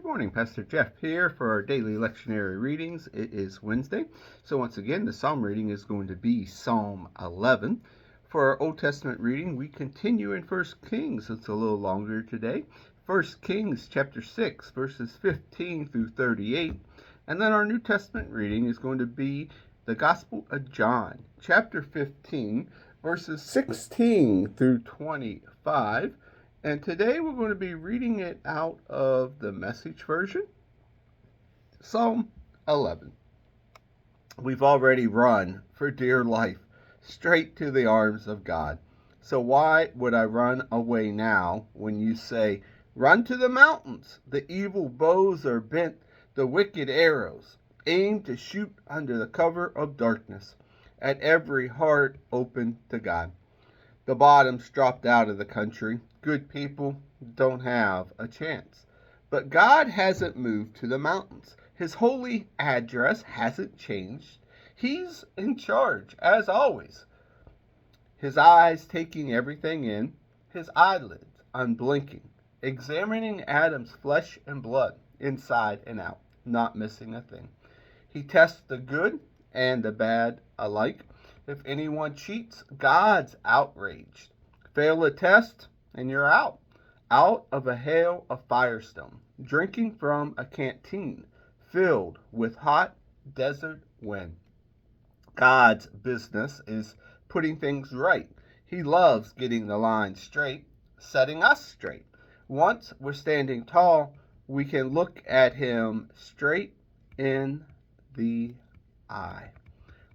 Good morning, Pastor Jeff here for our daily lectionary readings. It is Wednesday, so once again the psalm reading is going to be Psalm 11. For our Old Testament reading, we continue in 1 Kings. It's a little longer today. 1 Kings chapter 6, verses 15 through 38. And then our New Testament reading is going to be the Gospel of John, chapter 15, verses 16 through 25. And today we're going to be reading it out of the Message version. Psalm 11. We've already run for dear life straight to the arms of God. So why would I run away now when you say, run to the mountains? The evil bows are bent, the wicked arrows aimed to shoot under the cover of darkness, at every heart open to God. The bottom's dropped out of the country. Good people don't have a chance. But God hasn't moved to the mountains. His holy address hasn't changed. He's in charge, as always. His eyes taking everything in, his eyelids unblinking, examining Adam's flesh and blood, inside and out, not missing a thing. He tests the good and the bad alike. If anyone cheats, God's outraged. Fail a test, and you're out of a hail of firestone, drinking from a canteen filled with hot desert wind. God's business is putting things right. He loves getting the line straight, setting us straight. Once we're standing tall, we can look at him straight in the eye.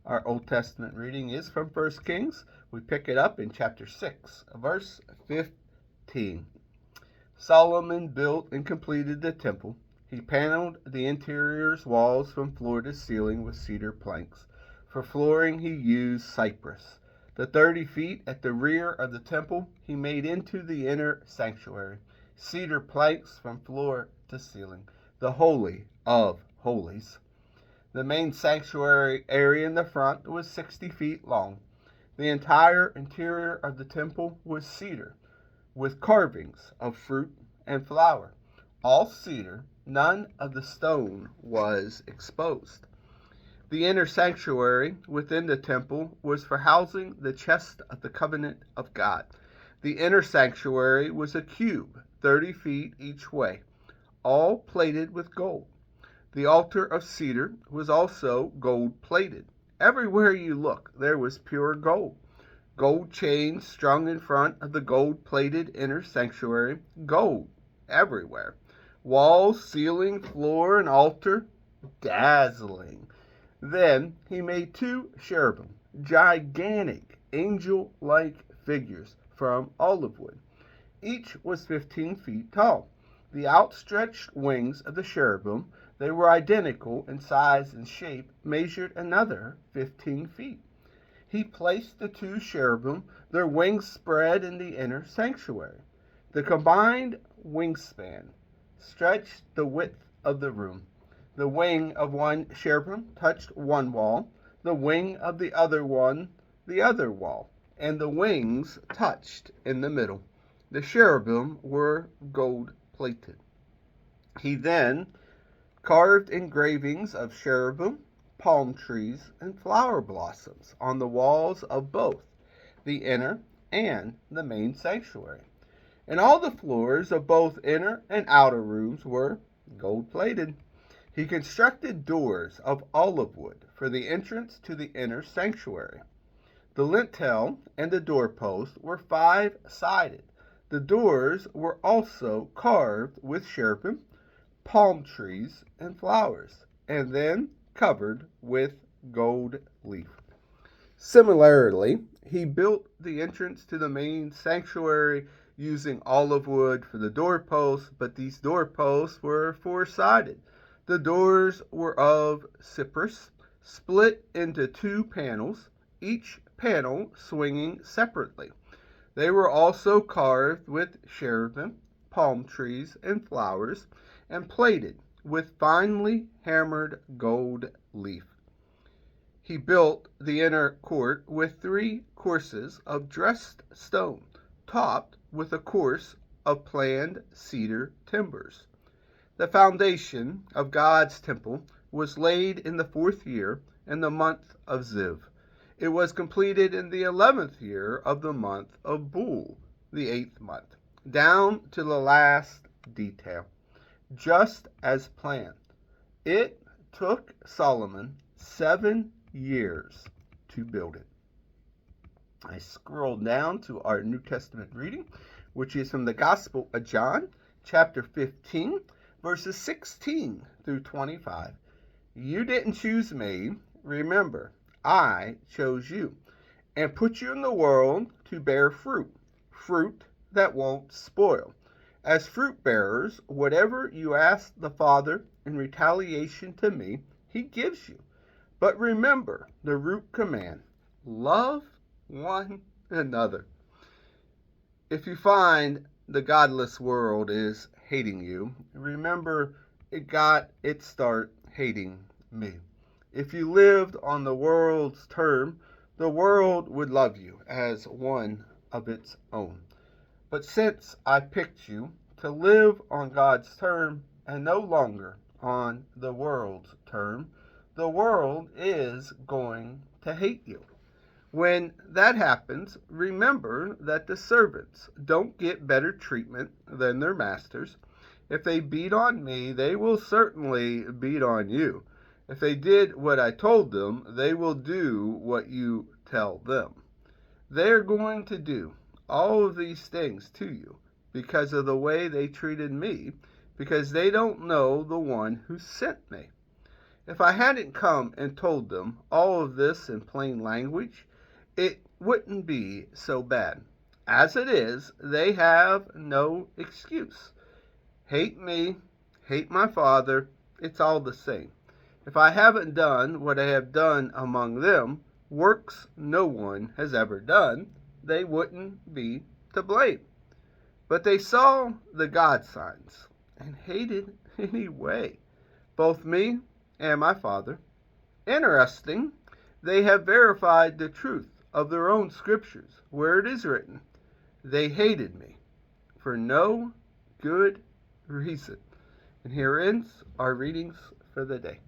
Our Old Testament reading is from 1 Kings. We pick it up in chapter 6, verse 15. Solomon built and completed the temple. He paneled the interior's walls from floor to ceiling with cedar planks. For flooring he used cypress. The 30 feet at the rear of the temple he made into the inner sanctuary. Cedar planks from floor to ceiling. The Holy of Holies. The main sanctuary area in the front was 60 feet long. The entire interior of the temple was cedar, with carvings of fruit and flower. All cedar, none of the stone was exposed. The inner sanctuary within the temple was for housing the chest of the covenant of God. The inner sanctuary was a cube, 30 feet each way, all plated with gold. The altar of cedar was also gold-plated. Everywhere you look, there was pure gold. Gold chains strung in front of the gold-plated inner sanctuary. Gold everywhere. Walls, ceiling, floor, and altar, dazzling. Then he made 2 cherubim, gigantic, angel-like figures from olive wood. Each was 15 feet tall. The outstretched wings of the cherubim, they were identical in size and shape, measured another 15 feet. He placed the 2 cherubim, their wings spread in the inner sanctuary. The combined wingspan stretched the width of the room. The wing of one cherubim touched one wall, the wing of the other one the other wall, and the wings touched in the middle. The cherubim were gold-plated. He then carved engravings of cherubim, palm trees, and flower blossoms on the walls of both the inner and the main sanctuary. And all the floors of both inner and outer rooms were gold-plated. He constructed doors of olive wood for the entrance to the inner sanctuary. The lintel and the doorpost were 5-sided. The doors were also carved with cherubim, palm trees, and flowers, and then covered with gold leaf. Similarly, he built the entrance to the main sanctuary using olive wood for the doorposts, but these doorposts were 4-sided. The doors were of cypress, split into 2 panels, each panel swinging separately. They were also carved with cherubim, palm trees, and flowers, and plated with finely hammered gold leaf. He built the inner court with 3 courses of dressed stone, topped with a course of planed cedar timbers. The foundation of God's temple was laid in the 4th year in the month of Ziv. It was completed in the 11th year of the month of Bul, the 8th month, down to the last detail, just as planned. It took Solomon 7 years to build it. I scroll down to our New Testament reading, which is from the Gospel of John, chapter 15, verses 16 through 25. You didn't choose me. Remember, I chose you and put you in the world to bear fruit, fruit that won't spoil. As fruit bearers, whatever you ask the Father in retaliation to me, he gives you. But remember the root command: love one another. If you find the godless world is hating you, remember it got its start hating me. If you lived on the world's term, the world would love you as one of its own. But since I picked you to live on God's term and no longer on the world's term, the world is going to hate you. When that happens, remember that the servants don't get better treatment than their masters. If they beat on me, they will certainly beat on you. If they did what I told them, they will do what you tell them. They're going to do all of these things to you because of the way they treated me, because they don't know the one who sent me. If I hadn't come and told them all of this in plain language, it wouldn't be so bad. As it is, they have no excuse. Hate me, hate my Father, it's all the same. If I haven't done what I have done among them, works no one has ever done, they wouldn't be to blame. But they saw the God signs and hated anyway, both me and my Father. Interesting, they have verified the truth of their own scriptures, where it is written, they hated me for no good reason. And here ends our readings for the day.